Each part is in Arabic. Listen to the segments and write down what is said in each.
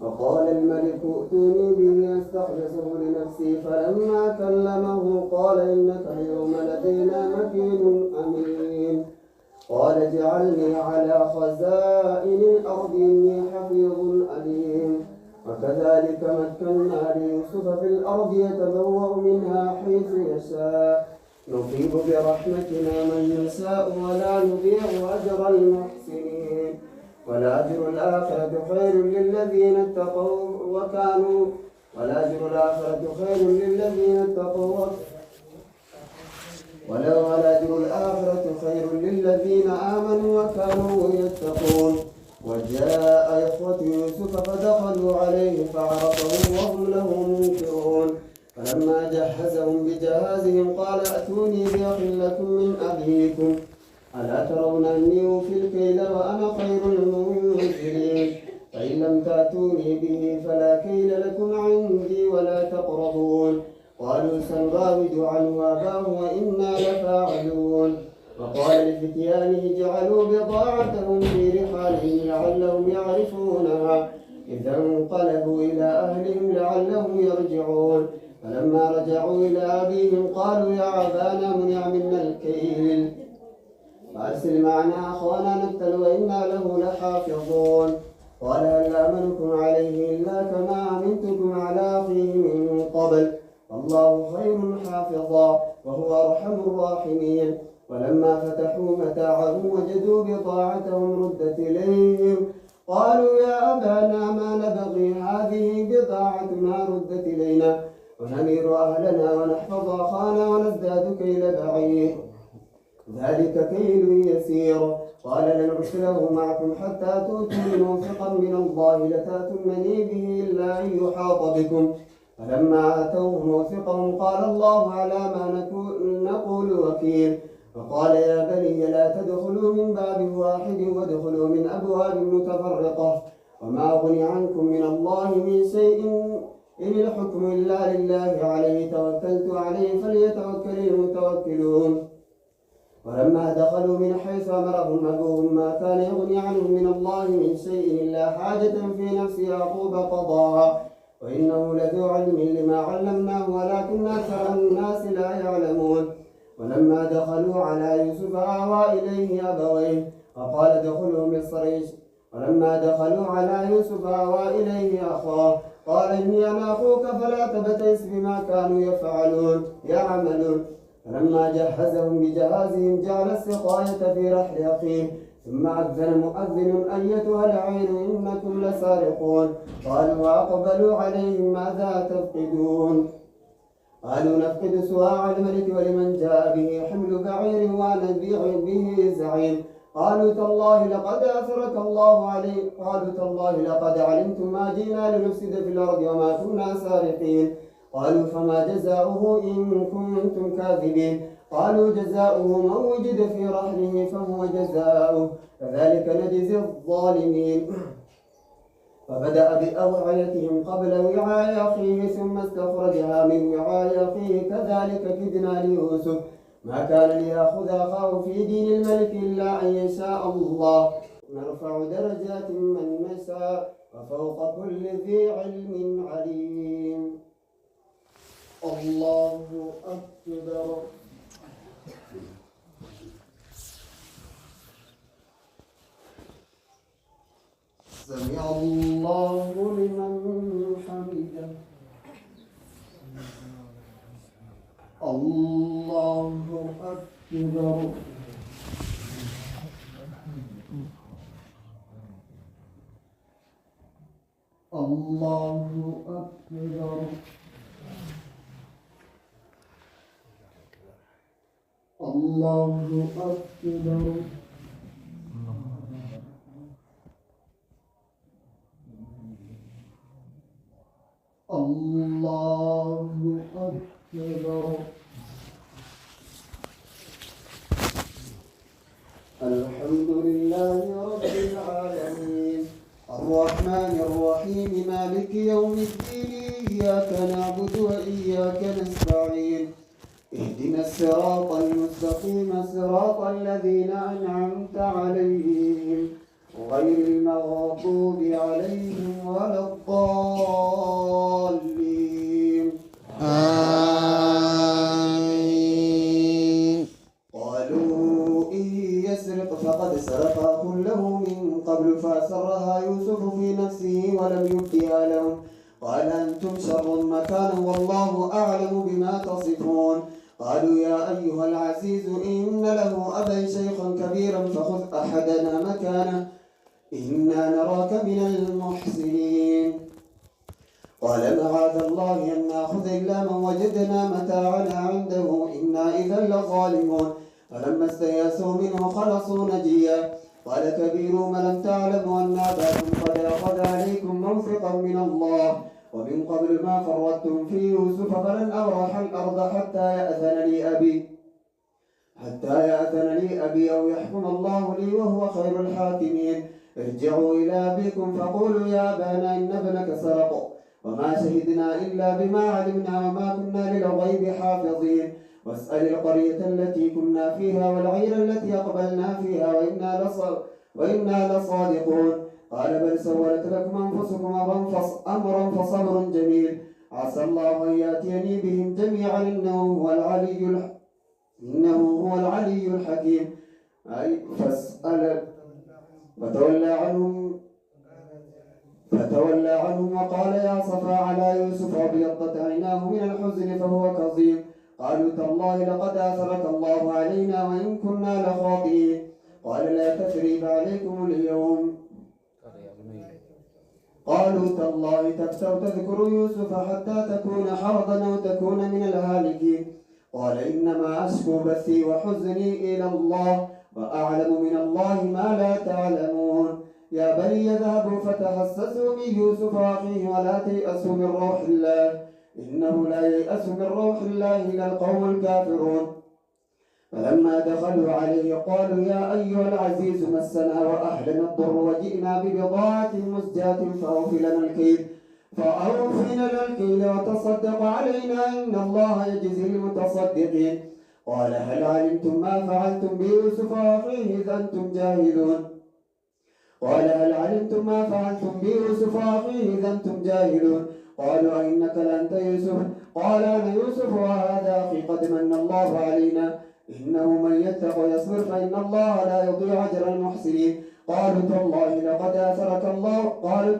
فقال الملك ائتوني به أستخلصه لنفسي. فلما كلمه قال إنك اليوم لدينا مكين أمين. قال اجعلني على خزائن الأرض إني حفيظ أليم. وكذلك مكنا ليوسف في الأرض يتبوأ منها حيث يشاء نصيب برحمتنا من نشاء ولا نضيع أجر المحسنين. ولأجر الآخرة خير للذين اتقوا ولأجر الآخرة خير للذين آمنوا وكانوا يتقون. وجاء إخوة يوسف فدخلوا عليه فعرفهم وهم له منكرون. فلما جهزهم بجهازهم قال ائتوني بأخ لكم من أبيكم ألا ترون أني أوفي الكيل وأنا خير المنزلين. فإن لم تأتوني به فلا كيل لكم عندي ولا تقربون. قالوا سنراود عنه أباه وإنا لفاعلون. وقال لفتيانه اجعلوا بضاعتهم في رحالهم لعلهم يعرفونها إذا انقلبوا إلى أهلهم لعلهم يرجعون. فلما رجعوا إلى أبيهم قالوا يا أبانا منع منا الكيل فأرسل معنا أخوانا نقتل وإنا له لحافظون. قال هل آمنكم عليه إلا كما أمنتكم على أخيه من قبل والله خير حافظا وهو أرحم الراحمين. ولما فتحوا متاعهم وجدوا بضاعتهم ردت إليهم قالوا يا أبانا ما نبغي هذه بضاعتنا ردت إلينا ونمير أهلنا ونحفظ أخانا ونزداد كيل بعير ذلك كيل يسير. قال لنرسله معكم حتى تؤتوا موثقا من الله لتأتونني به إلا أن يحاط بكم. فلما آتوه موثقهم قال الله على ما نقول وكيل. فقال يا بني لا تدخلوا من باب واحد وادخلوا من أبواب متفرقة وما أغني عنكم من الله من شيء إن الحكم إلا لله عليه توكلت عليه فليتوكل المتوكلون. ولما دخلوا من حيث أمرهم أبوهم ما كان يغني عنهم من الله من شيء إلا حاجة في نفس يعقوب قضاها وإنه لذو علم لما علمناه ولكن أكثر الناس لا يعلمون. ولما دخلوا على يوسف آوى إليه أبويه وقال ادخلوا مصر. ولما دخلوا على يوسف آوى إليه أخاه قال إني أنا أخوك فلا تبتئس بما كانوا يعملون. فلما جهزهم بجهازهم جعل السقاية في رحل أخيه ثم أذن مؤذن أيتها العير إنكم لسارقون. قالوا وأقبلوا عليهم ماذا تفقدون؟ قالوا نفقد سواع الملك ولمن جاء به حمل بعير ونبيع به زعيم. قالوا تالله لقد علمتم ما جئنا لنفسد في الأرض وما كنا سارقين. قالوا فما جزاؤه إن كنتم كاذبين؟ قالوا جزاؤه من وجد في رحله فهو جزاؤه كذلك نجزي الظالمين. فبدأ بأوعيتهم قبل وعاء أخيه ثم استخرجها من وعاء أخيه كذلك كدنا ليوسف ما كان ليأخذ أخاه في دين الملك إلا أن يشاء الله نرفع درجات من نشاء وفوق كل ذي علم عليم. الله أكبر. سمع الله لمن حمده. الله أكبر. الله أكبر. الله أكبر. الله أكبر. الحمد لله رب العالمين الرحمن الرحيم مالك يوم الدين إياك نعبد وإياك نستعين اهدنا الصراط المستقيم صراط الذين أنعمت عليهم غير المغضوب عليهم ولا الضالين آمين. قالوا إن يسرق فقد سرق أخ له من قبل فأسرها يوسف في نفسه ولم يبدها لهم قال أنتم شر مكانا والله أعلم بما تصفون قالوا يا أيها العزيز إن له أبا شيخا كبيرا فخذ أحدنا مكانه إنا نراك من المحسنين قال معاذ الله أن نأخذ إلا من وجدنا متاعنا عنده إنا إذا لظالمون فلما استيأسوا منه خلصوا نجيا قال كبيرهم ألم تعلموا أن أباكم قد أخذ عليكم موثقا من الله ومن قبل ما فرطتم في يوسف فلن أبرح الأرض حتى يأذن لي أبي أو يحكم الله لي وهو خير الحاكمين ارجعوا إلى أبيكم فقولوا يا أبانا إن ابنك سرق وما شهدنا إلا بما علمنا وما كنا للغيب حافظين واسأل القرية التي كنا فيها والعير التي أقبلنا فيها وإنا لصادقون قال بل سولت لكم أنفسكم أمرا فصبر جميل عسى الله أن يأتيني بهم جميعا إنه هو العلي الحكيم فتولى عنهم وقال يا صفا على يوسف وابيضت عيناه من الحزن فهو كظيم قالوا تالله لقد آثرك الله علينا وإن كنا لخاطئين قال لا تثريب عليكم اليوم قالوا تالله تفتأ تذكر يوسف حتى تكون حرضا أو تكون من الهالكين قال إنما أشكو بثي وحزني إلى الله وأعلم من الله ما لا تعلمون يا بني اذهبوا فتحسسوا من يوسف وأخيه ولا تيأسوا من روح الله إنه لا ييأس من روح الله إلا القوم الكافرون فلما دخلوا عليه قالوا يا أيها العزيز مسنا وأهلنا الضر وجئنا ببضاعة مزجاة فأوف لنا الكيل وتصدق علينا إن الله يجزي المتصدقين قال هل علمتم ما فعلتم بيوسف وأخيه إذ أنتم جاهلون قالوا أئنك لأنت يوسف قال أنا يوسف وهذا أخي قد من الله علينا إنه من يتق ويصبر فإن الله لا يضيع أجر المحسنين قالوا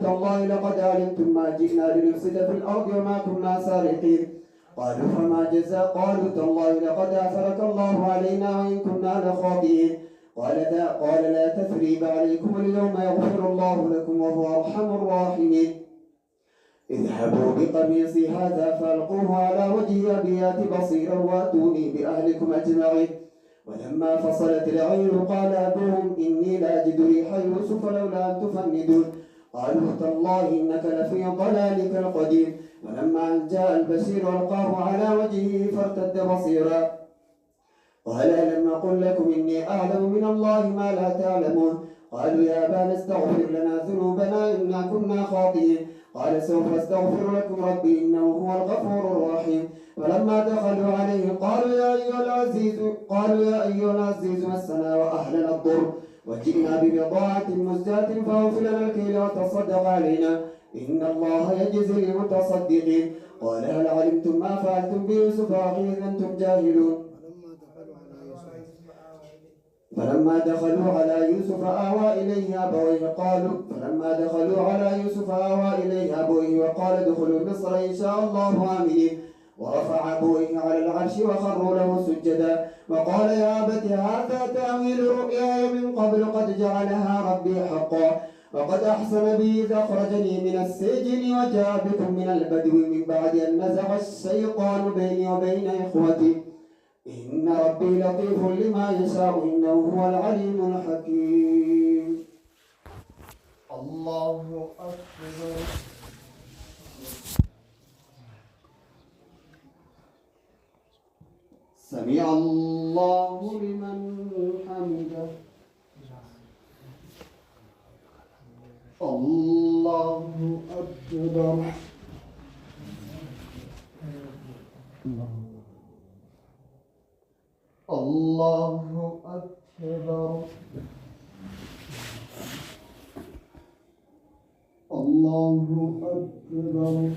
تالله لقد علمتم ما جئنا لنفسد في الأرض وما كنا سارقين قالوا فما جزاء قالوا تالله لقد آثرك الله علينا وإن كنا لخاطئين قال لا تثريب عليكم اليوم يغفر الله لكم وهو أرحم الراحمين اذهبوا بقميصي هذا فألقوه على وجه أبي يأت بصيرا وأتوني بأهلكم أجمعين ولما فصلت العير قال أبوهم إني لأجد ريح يوسف لولا أن تفندون قالوا تالله إنك لفي ضلالك القديم ولما أن جاء البشير ألقاه على وجهه فارتد بصيرا قال ألم أقل لكم إني أعلم من الله ما لا تعلمون قالوا يا أبانا استغفر لنا ذنوبنا إنا كنا خاطئين قال سوف استغفر لكم ربي إنه هو الغفور الرحيم فلما دخلوا عليه قالوا يا أيها العزيز مسنا وأهلنا الضر وجئنا ببضاعة مزجاة فأوف لنا الكيل وتصدق علينا إن الله يجزي المتصدقين قال هل علمتم ما فعلتم بيوسف وأخيه إذ أنتم جاهلون فلما دخلوا على يوسف آوى إليه أبويه وقال ادخلوا مصر إن شاء الله آمنين ورفع أبويه على العرش وخروا له سجدا وقال يا أبت هذا تأويل رؤياي من قبل قد جعلها ربي حقا وقد أحسن بي إذ أخرجني من السجن وجاء بكم من البدو من بعد أن نزغ الشيطان بيني وبين إخوتي إن ربي لطيف لما يشاء إنه هو العليم الحكيم. الله أكبر. سمع الله لمن حمده. الله أكبر. الله أكبر. الله أكبر.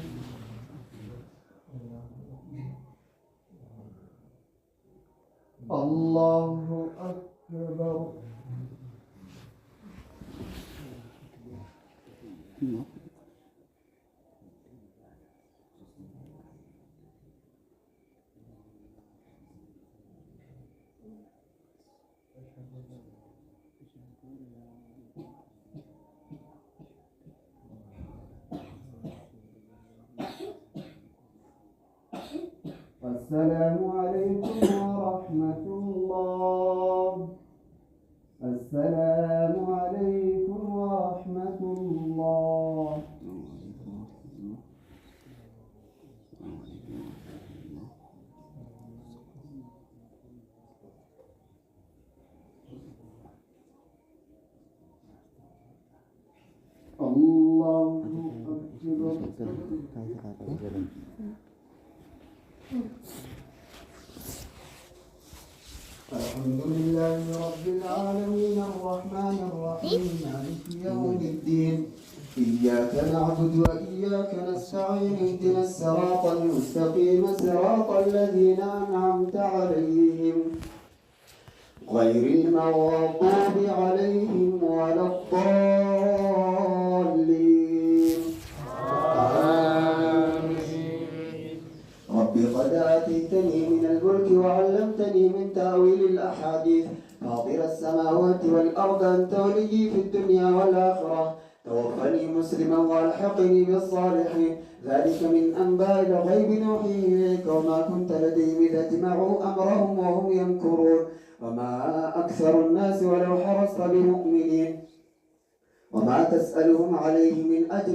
السلام عليكم ورحمة الله. السلام عليكم ورحمة الله. الله أكبر. الحمد لله رب العالمين الرحمن الرحيم مالك يوم الدين إياك نعبد وإياك نستعين اهدنا الصراط المستقيم صراط الذين أنعمت عليهم غير المغضوب عليهم ولا الضالين. رب قد آتيتني من الملك وعلمتني من تأويل الأحاديث فاطر السماوات والأرض أنت ولي في الدنيا والآخرة توفني مسلما والحقني بالصالحين ذلك من أنباء الغيب نوحيه إليك وما كنت لديهم إذ اجمعوا أمرهم وهم يمكرون وما أكثر الناس ولو حرصت بمؤمنين وما تسألهم عليه من أجر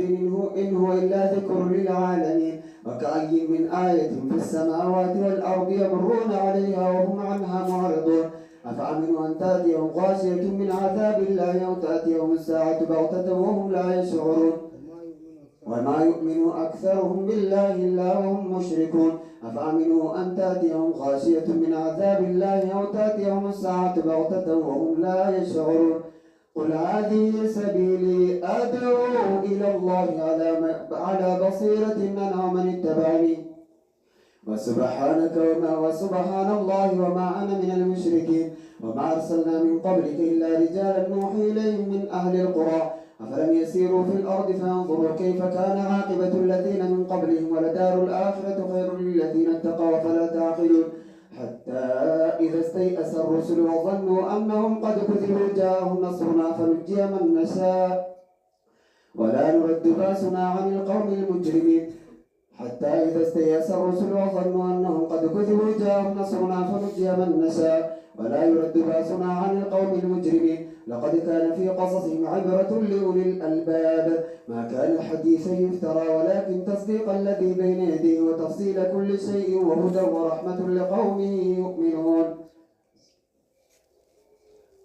إن هو إلا ذكر للعالمين وكأي من آية في السماوات والأرض يمرون عليها وهم عنها معرضون أفأمنوا أن تأتيهم غاشية من عذاب الله أو تأتيهم الساعة بغتة وهم لا يشعرون وما يؤمن أكثرهم بالله إلا وهم مشركون أفأمنوا أن تأتيهم غاشية من عذاب الله أو تأتيهم الساعة بغتة وهم لا يشعرون قل هذه سبيلي أدعو إلى الله على بصيرة أنا ومن اتبعني وسبحان الله وما أنا من المشركين وما أرسلنا من قبلك إلا رجالا نوحي إليهم من أهل القرى أفلم يسيروا في الأرض فينظروا كيف كان عاقبة الذين من قبلهم ولدار الآخرة خير للذين اتقوا فلا تعقلون حتى إذا استيأس الرسل وظنوا أنهم قد كذبوا جاءهم نصرنا فنجي من نشاء ولا نرد بأسنا عن القوم المجرمين حتى إذا استيأس الرسل وظنوا أنهم قد كذبوا جاءهم نصرنا فنجي من نشاء ولا يرد بأسنا عن القوم المجرمين لقد كان في قصصهم عبرة لأولي الألباب ما كان حديثا يفترى ولكن تصديق الذي بين يديه وتفصيل كل شيء وهدى ورحمة لقوم يؤمنون.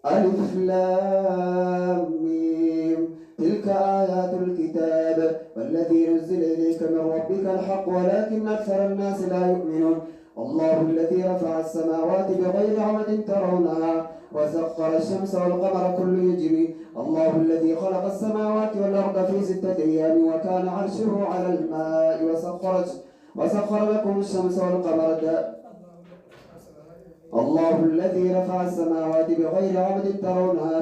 ألف لام ميم تلك آيات الكتاب والذي نزل إليك من ربك الحق ولكن أكثر الناس لا يؤمنون. الله الذي رفع السماوات بغير عمد ترونها وسخر الشمس والقمر كل يجري الله الذي خلق السماوات والأرض في 6 أيام وكان عرشه على الماء وسخر لكم الشمس والقمر الله الذي رفع السماوات بغير عمد ترونها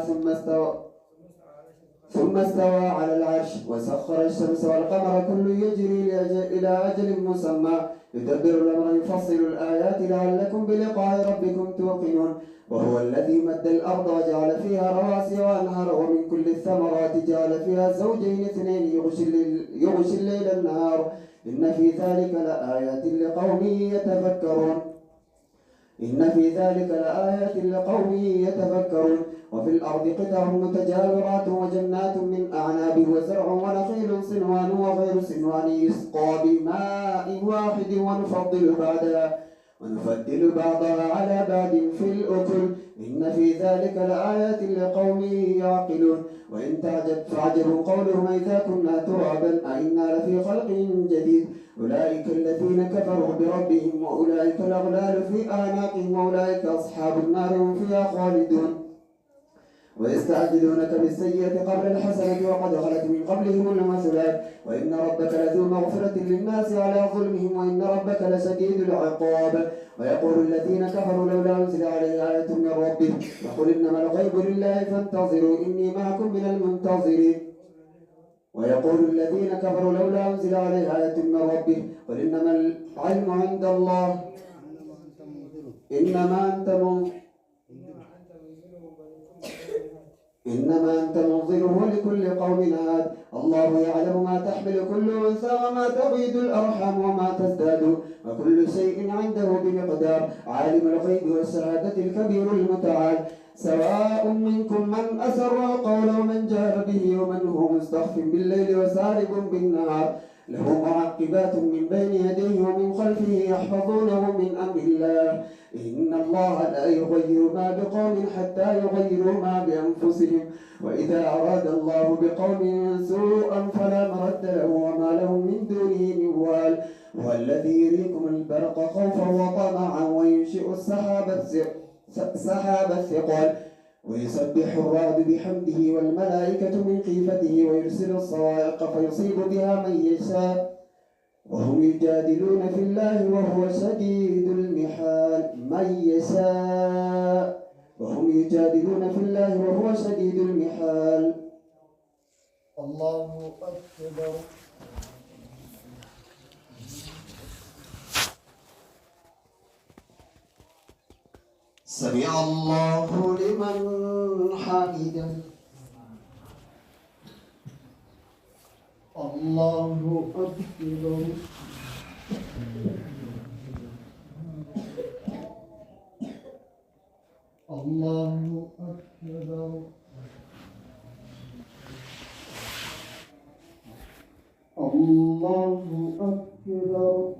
ثم استوى على العرش وسخر الشمس والقمر كل يجري إلى أجل مسمى يدبر الأمر يفصل الآيات لعلكم بلقاء ربكم توقنون. وهو الذي مد الأرض وجعل فيها رواسي وأنهار ومن كل الثمرات جعل فيها زوجين اثنين يغشي الليل النهار إن في ذلك لآيات لقوم يتفكرون. وفي الأرض قطع متجاورات وجنات من أعناب وزرع ونخيل صنوان وغير صنوان يسقى بماء واحد ونفضل بعضها على بعض في الأكل إن في ذلك لآيات لقوم يعقلون. وإن تعجب فعجب قولهم إذا كنا ترابا أئنا لفي خلق جديد أولئك الذين كفروا بربهم وأولئك الأغلال في أعناقهم وأولئك أصحاب النار هم فيها خالدون. ويستعجلونك بالسيئة قبل الحسنة وقد خلت من قبلهم المثلات وإن ربك لذو مغفرة للناس على ظلمهم وإن ربك لشديد العقاب. ويقول الذين كفروا لولا أنزل عليه آية من ربه وقل إنما الغيب لله فانتظروا إني معكم من المنتظرين. ويقول الذين كفروا لولا أنزل عليه آية من ربه قل إنما العلم عند الله إنما أنت منظر لكل قوم هاد الله يعلم ما تحمل كل أنثى وما تغيض الأرحام وما تزداد وكل شيء عنده بمقدار عالم الغيب والشهادة الكبير المتعال. سواء منكم من أسر القول ومن جهر به ومن هو مستخف بالليل وسارب بالنهار له معقبات من بين يديه ومن خلفه يحفظونه من أمر الله إن الله لا يغير ما بقوم حتى يغيروا ما بأنفسهم وإذا أراد الله بقوم سوءا فلا مرد له وما لهم من دونه من وال هو الذي يريكم البرق خوفا وطمعا وينشئ السحاب الثقال ويسبح الرعد بحمده والملائكة من خيفته ويرسل الصواعق فيصيب بها من يشاء وهم يجادلون في الله وهو شديد المحال وهم يجادلون في الله وهو شديد المحال. الله أكبر. سمع الله لمن حمده. الله أكبر. الله أكبر. الله أكبر.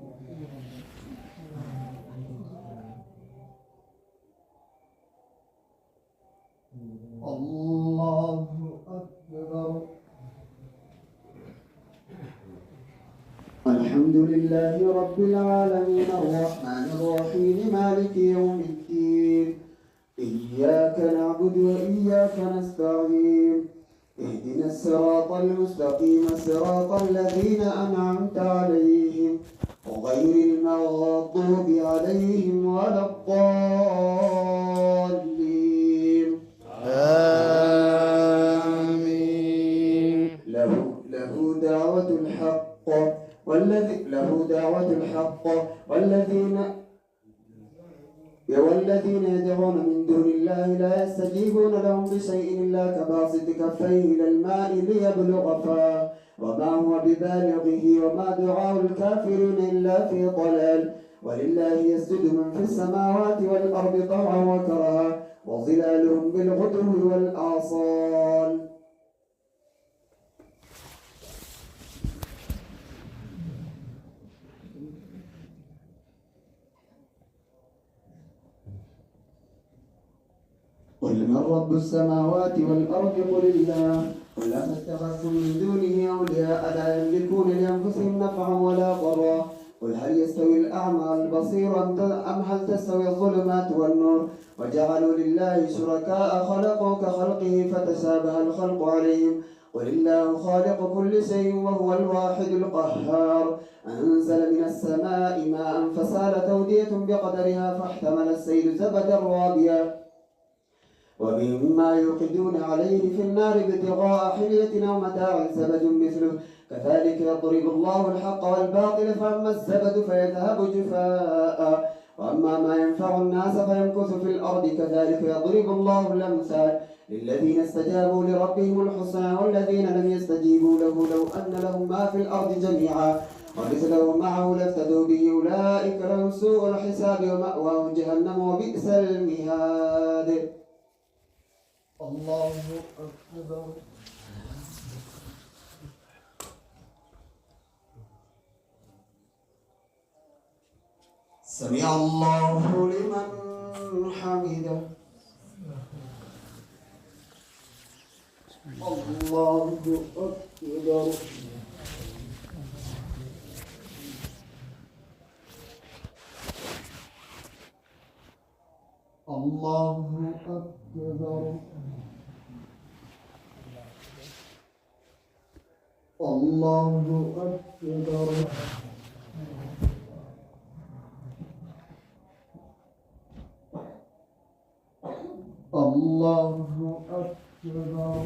الله أكبر. الحمد لله رب العالمين الرحمن الرحيم مالك يوم الدين إياك نعبد وإياك نستعين اهدنا الصراط المستقيم صراط الذين أنعمت عليهم غير المغضوب عليهم ولا الضالين آمين. له دعوة الحق والذين يدعون من دون الله لا يستجيبون لهم بشيء إلا كباسط كفيه إلى الماء ليبلغ فاه وما هو ببالغه وما دعاء الكافرين إلا في ضلال. ولله يسجد من في السماوات والأرض طوعا وكرها وظلالهم بالغدو والآصال. قل من رب السماوات والأرض قل الله قل أفاتخذتم من دونه أولياء لا يملكون لأنفسهم نفعا ولا ضرا قل هل يستوي الأعمى والبصير أم هل تستوي الظلمات والنور وجعلوا لله شركاء خلقوا كخلقه فتشابه الخلق عليهم قل الله خالق كل شيء وهو الواحد القهار أنزل من السماء ماء فسالت أودية بقدرها فاحتمل السيل زبدا رابيا ومما يوقدون عليه في النار ابتغاء حلية أو متاع زبد مثله كذلك يضرب الله الحق والباطل فأما الزبد فيذهب جفاء وأما ما ينفع الناس فيمكث في الأرض كذلك يضرب الله الأمثال للذين استجابوا لربهم الحسنى والذين لم يستجيبوا له لو أن لهم ما في الأرض جميعا ومثله معه لافتدوا به أولئك لهم سوء الحساب ومأواهم جهنم وبئس المهاد. الله أكبر. سمع الله لمن حمده. الله أكبر. الله أكبر. الله أكبر الله أكبر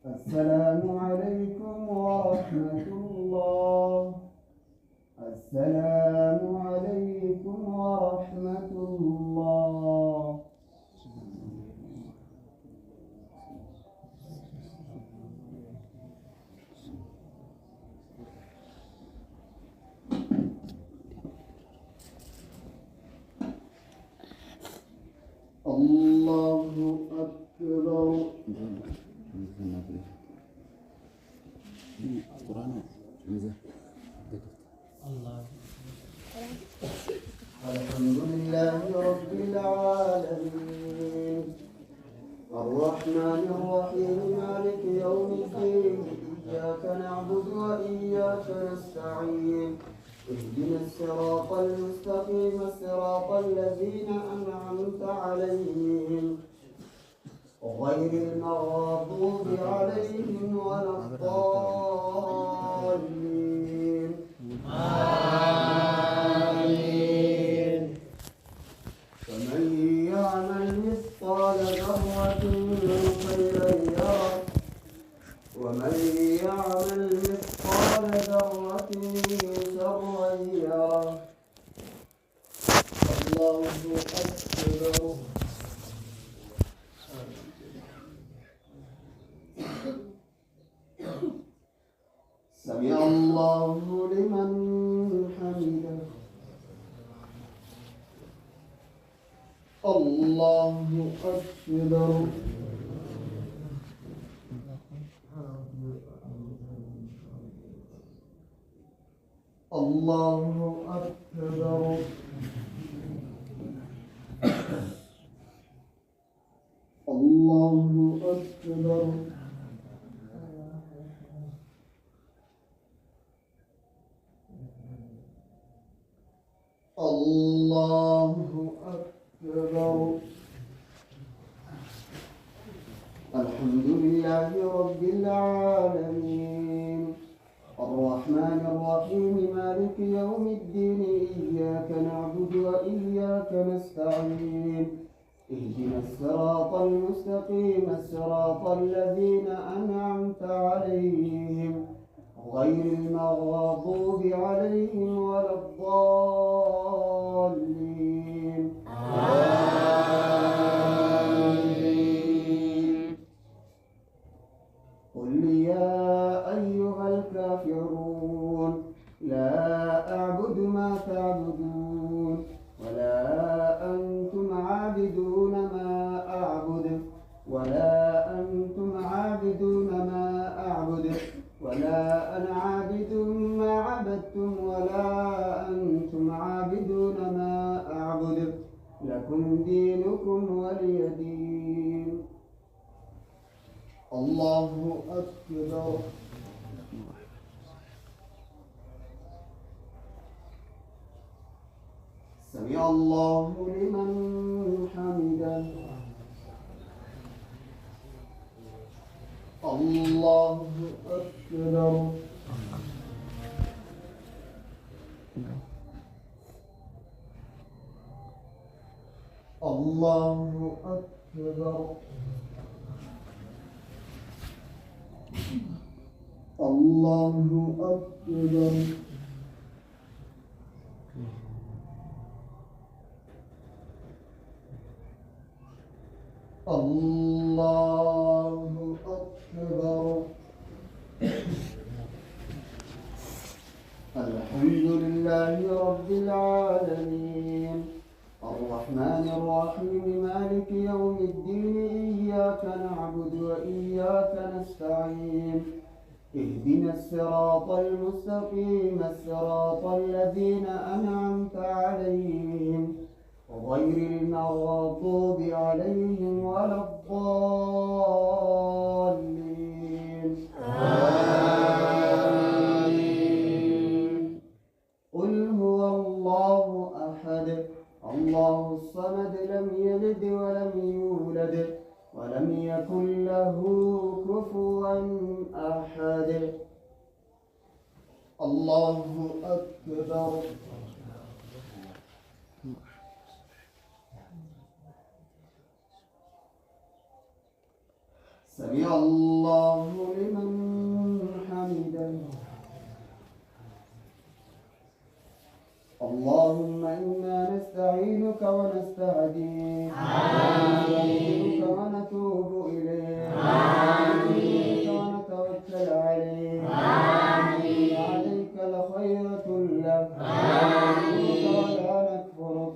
السلام عليكم ورحمة الله. السلام عليكم ورحمة الله. الله أكبر. الحمد لله رب العالمين الرحمن الرحيم مالك يوم الدين إياك نعبد وإياك نستعين اهدنا الصراط المستقيم صراط الذين أنعمت عليهم غير المغضوب عليهم ولا الضالين. آمين. فمن يعمل مثقال ذرة خيرا يره ومن يعمل مثقال ذرة شرا يره. الله أكبر. سمع الله لمن حمده. الله أكبر. الله أكبر. الله أكبر. الله أكبر. الحمد لله رب العالمين الرحمن الرحيم مالك يوم الدين إياك نعبد وإياك نستعين اهدنا الصراط المستقيم صراط الذين أنعمت عليهم غير المغضوب عليهم ولا الضالين. آمين. قل يا أيها الكافرون لا أعبد ما تعبدون ولا أنتم عابدون ما أعبد ولا أنتم عابدون ما أعبد ولا أنا عابد ما عبدتم ولا أنتم عابدون ما أعبد لكم دينكم ولي دين. الله أكبر. سمع الله لمن حمده. الله أكبر. الله أكبر. الله أكبر. الله أكبر. الحمد لله رب العالمين الرحمن الرحيم مالك يوم الدين إياك نعبد وإياك نستعين اهدنا الصراط المستقيم صراط الذين أنعمت عليهم غير المغضوب عليهم ولا الضالين آمين. قل هو الله أحد الله الصمد لم يلد ولم يولد ولم يكن له كفوا أحد. الله أكبر. سمع الله لمن حمده. اللهم إنا نستعينك ونستهديك ونستغفرك ونتوب إليك ونتوكل عليك عليك الخير كله ولا نكفرك.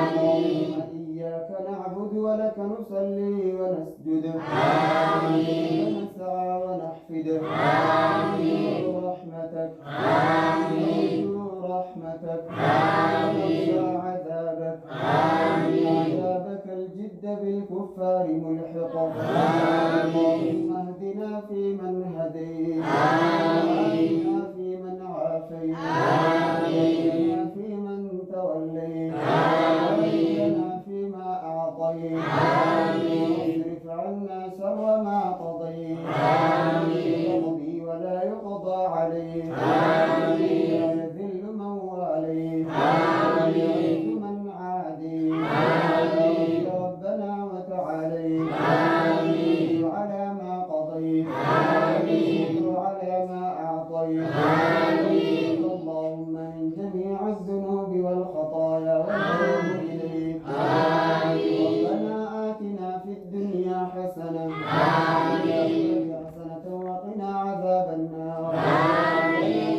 اللهم إياك نعبد ولك نصلي ونسجد ونسعى ونحفد رحمتك رحمتك ونخشى عذابك الجد بالكفار ملحق. اللهم اهدنا فيمن هديت وعافنا فيمن عافيت وتولنا فيمن توليت وبارك فيما أعطيت واصرف عنا شر ما قضيت يقضي ولا يقضى عليك من عادي ربنا وتعالي على ما قضيت وعلى ما أعطيت. اللهم من جميع الذنوب والخطايا والذنوب إليك. ربنا آتنا في الدنيا حسنة وقنا عذاب النار.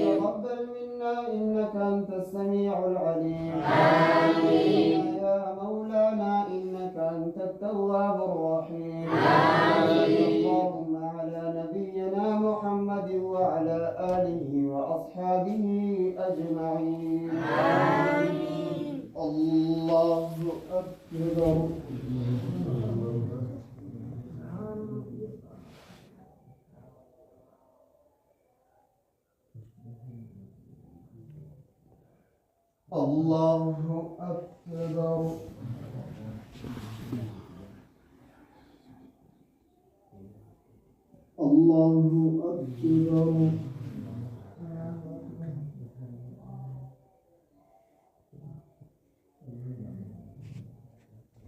تقبل منا إنك أنت السميع العليم. يا مولانا إنك أنت التواب الرحيم. اللهم على نبينا محمد وعلى آله وأصحابه أجمعين. الله أكبر. الله أكبر. الله أكبر.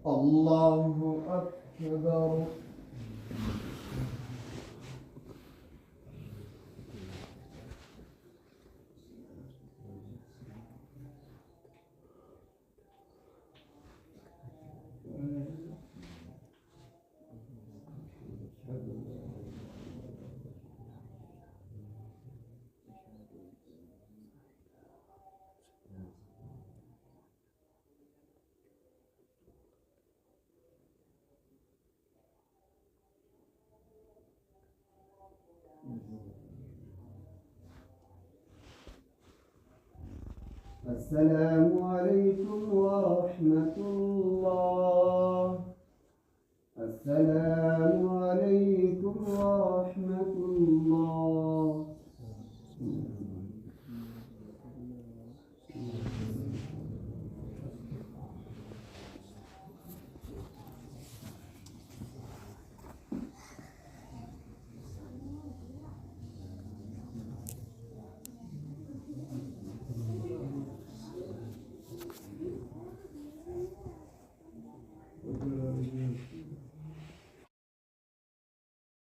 الله أكبر. السلام عليكم